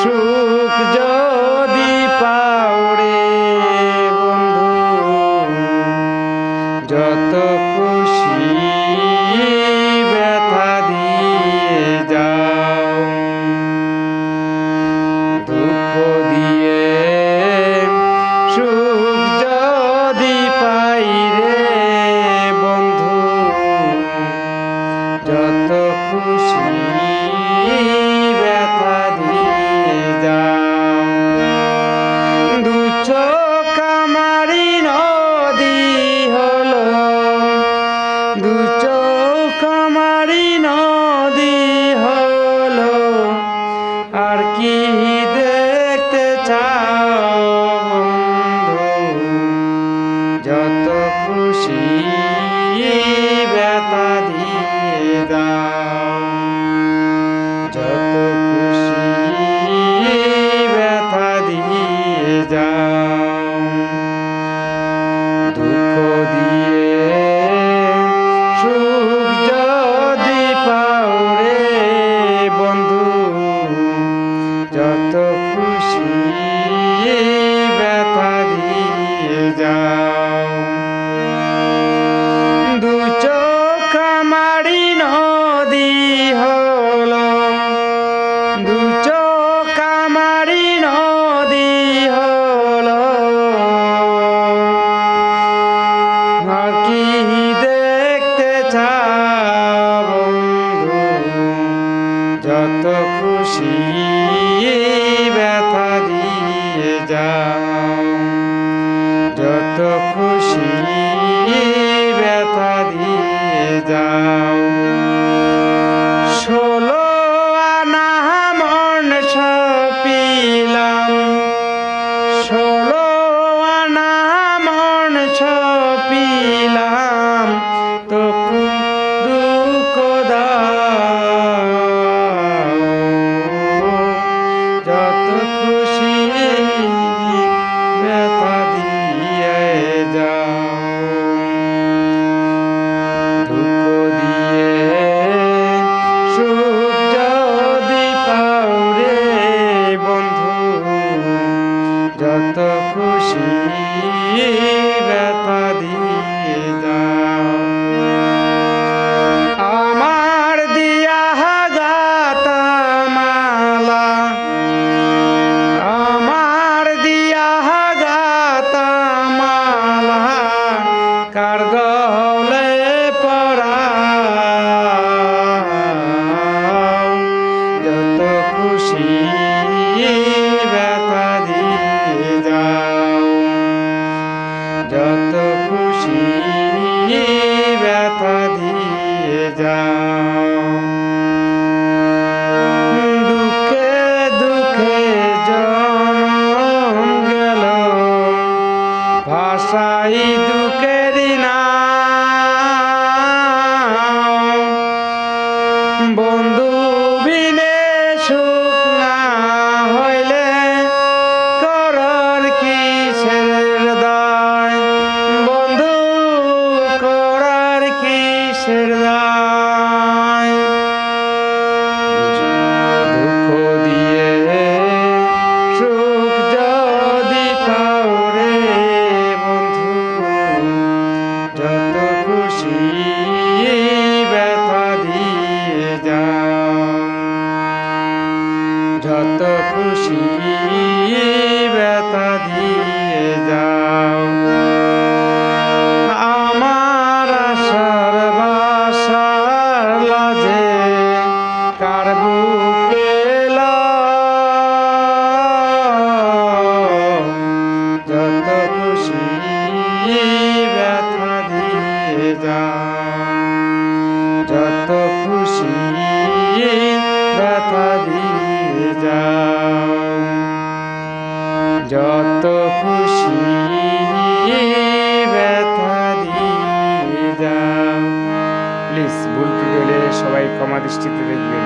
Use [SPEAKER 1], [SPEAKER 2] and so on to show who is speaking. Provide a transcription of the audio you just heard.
[SPEAKER 1] সুখ যদি পাওরে বন্ধু যত খুশি ব্যথা দিয়ে যাও, দুঃখ দিয়ে সুখ যদি পাই রে বন্ধু যত খুশি ব্যথা দিয়ে যাও। দু চোখ আমারই নদী হলো, দু চোখ আমারই নদী হলো, আর কি দেখতে চাও বন্ধু যত খুশি ব্যথা দিয়ে দাও, যত খুশি ব্যথা দিয়ে যাও। দুঃখ দিয়ে সুখ যদি পাও রে বন্ধু যত খুশি ব্যথা দিয়ে যাও। দু চোখ আমারই নদী হলো, দু চোখ আমারই নদী হলো, আর কি দেখতে চাও বন্ধু যত খুশি ব্যথা দিয়ে যাও, যত খুশি ব্যথা দিয়ে যাও। 16 আনা মন সপিলাম, 16 আনা মন সপিলাম, তবু দুঃখ দাও, যত খুশি ব্যথা দিয়ে যাও। দুঃখ দিয়ে সুখ যদি পাও রে বন্ধু যত খুশি ব্যথা দিয়ে যাও। আমার দিয়া গাতা মালা, আমার দিয়া গাতা মালা, কার গলে পরাও, যত খুশি ব্যথা দিয়ে যাও, যত খুশি ব্যথা দিয়ে যাও। দুঃখে দুঃখে জনম গেল, ভাষাই দুঃখেরই নাও, বন্ধু বিনে সুখ না হইলে করার কিসের দায়, বন্ধু করার কিসের দায়। দুঃখ দিয়ে সুখ যদি পাও রে বন্ধু যত খুশি ব্যথা দিয়ে যাও, যত খুশি ব্যথা দিয়ে যাও। আমার আশার বাসার লাজে কার বুকে যত খুশি ব্যথা দিয়ে যাও, যত খুশি ব্যথা দিয়ে যাও, যত খুশি ব্যথা দিয়ে যাও। প্লিজ ভুল ত্রুটি হলে সবাই ক্ষমা দৃষ্টিতে দেখবেন।